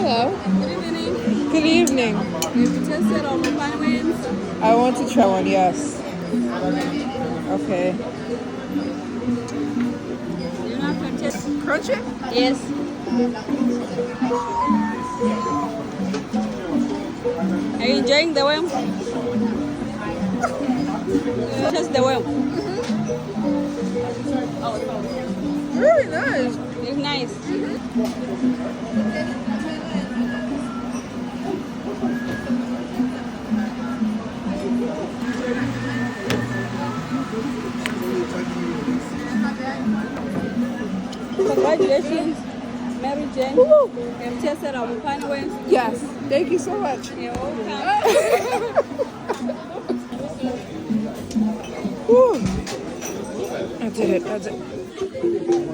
Hello. Good evening. Good evening. You've tasted our mobile wings? I want to try one, yes. Okay. You know how to taste? Crunchy? Yes. Are you enjoying the worm? Just the worm. Really nice. It's nice. Congratulations, Mary Jane. Woo. You've tasted our mobile wings. Yes. Thank you so much. You're welcome. Woo. I did it. That's it.